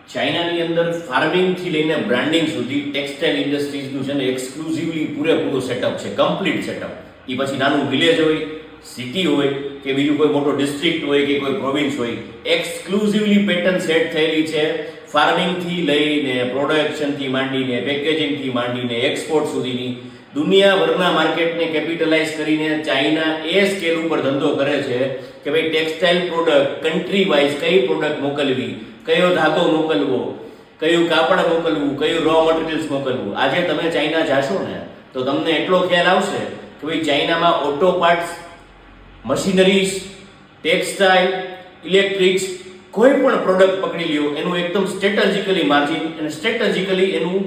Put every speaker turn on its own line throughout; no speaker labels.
ચાઇનાની અંદર ફાર્મિંગથી લઈને બ્રાન્ડિંગ સુધી ટેક્સટાઇલ ઇન્ડસ્ટ્રીઝનું છે ને એક્સક્લુઝિવલી પૂરેપૂરું સેટઅપ છે, કમ્પ્લીટ સેટઅપ. એ પછી નાનું વિલેજ હોય, સિટી હોય કે બીજું કોઈ મોટો ડિસ્ટ્રિક્ટ હોય કે કોઈ પ્રોવિન્સ હોય, એક્સક્લુઝિવલી પેટર્ન સેટ થયેલી છે. ફાર્મિંગથી લઈને પ્રોડક્શનથી માંડીને પેકેજિંગથી માંડીને એક્સપોર્ટ સુધીની દુનિયાભરના માર્કેટને કેપિટલાઇઝ કરીને ચાઇના એ સ્કેલ ઉપર ધંધો કરે છે કે ભાઈ ટેક્સટાઇલ પ્રોડક્ટ કન્ટ્રી વાઇઝ કઈ પ્રોડક્ટ મોકલવી, કયો ધાગો મોકલવો, કયું કાપડ મોકલવું, કયું રો મટીરિયલ્સ મોકલવું. આજે તમે ચાઇના જાશો ને તો તમને એટલો ખ્યાલ આવશે કે ભાઈ ચાઇનામાં auto parts, machineries, textile, electrics, કોઈ પણ પ્રોડક્ટ પકડી લ્યો એનું એકદમ સ્ટ્રેટેજિકલી માર્જિન અને સ્ટ્રેટેજિકલી એનું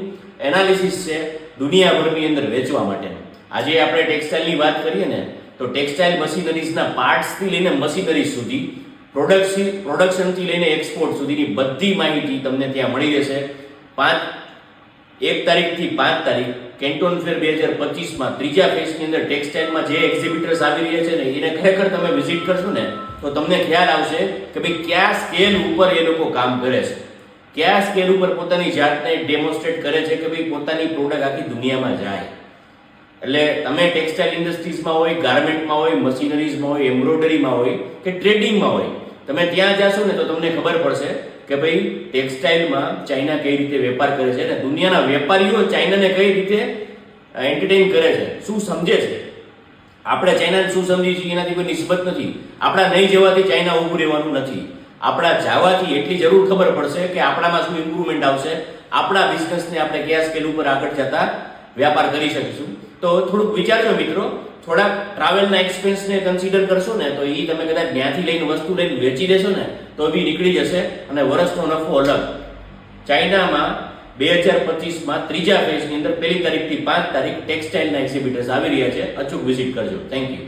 એનાલિસિસ છે દુનિયાભરની અંદર વેચવા માટેનું. આજે આપણે ટેક્સટાઇલની વાત કરીએ ને તો ટેક્સટાઇલ મશીનરીઝના પાર્ટ્સથી લઈને મશીનરીઝ સુધી, પ્રોડક્શનથી લઈને એક્સપોર્ટ સુધીની બધી માહિતી તમને ત્યાં મળી રહેશે. 1 તારીખથી 5 તારીખ કેન્ટોન ફેર 2025માં ત્રીજા ફેઝની અંદર ટેક્સટાઇલમાં જે એક્ઝિબિટર્સ આવી રહ્યા છે ને એને ખરેખર તમે વિઝિટ કરશો ને તો તમને ખ્યાલ આવશે કે ભાઈ કયા સ્કેલ ઉપર એ લોકો કામ કરે છે, કયા સ્કેલ ઉપર પોતાની જાતને ડેમોન્સ્ટ્રેટ કરે છે કે ભાઈ પોતાની પ્રોડક્ટ આખી દુનિયામાં જાય. એટલે તમે ટેક્સટાઇલ ઇન્ડસ્ટ્રીઝમાં હોય, ગાર્મેન્ટમાં હોય, મશીનરીઝમાં હોય, એમ્બ્રોઇડરીમાં હોય કે ટ્રેડિંગમાં હોય, તમે ત્યાં જાશો ને તો તમને ખબર પડશે કે ભાઈ ટેક્સટાઇલમાં ચાઇના કઈ રીતે વેપાર કરે છે અને દુનિયાના વેપારીઓ ચાઇનાને કઈ રીતે એન્ટરટેઇન કરે છે, શું સમજે છે. આપણે ચાઇનાને શું સમજીએ છીએ એનાથી કોઈ નિસ્બત નથી. આપણા નહીં જવાથી ચાઇના ઊભું રહેવાનું નથી. આપણા જવાથી એટલી જરૂર ખબર પડશે કે આપણામાં શું ઇમ્પ્રુવમેન્ટ આવશે, આપણા બિઝનેસને આપણે કયા સ્કેલ ઉપર આગળ જતા વ્યાપાર કરી શકીશું. તો થોડુંક વિચારજો મિત્રો, થોડાક ટ્રાવેલના એક્સપેન્સને કન્સિડર કરશો ને તો એ તમે કદાચ ત્યાંથી લઈને વસ્તુ લઈને વેચી દેશો ને તો બી નીકળી જશે અને વર્ષનો નફો અલગ. ચાઇનામાં 2025માં ત્રીજા ફેઝની અંદર 1 તારીખથી 5 તારીખ ટેક્સટાઇલના એક્ઝિબિટર્સ આવી રહ્યા છે. અચૂક વિઝિટ કરજો. Thank you.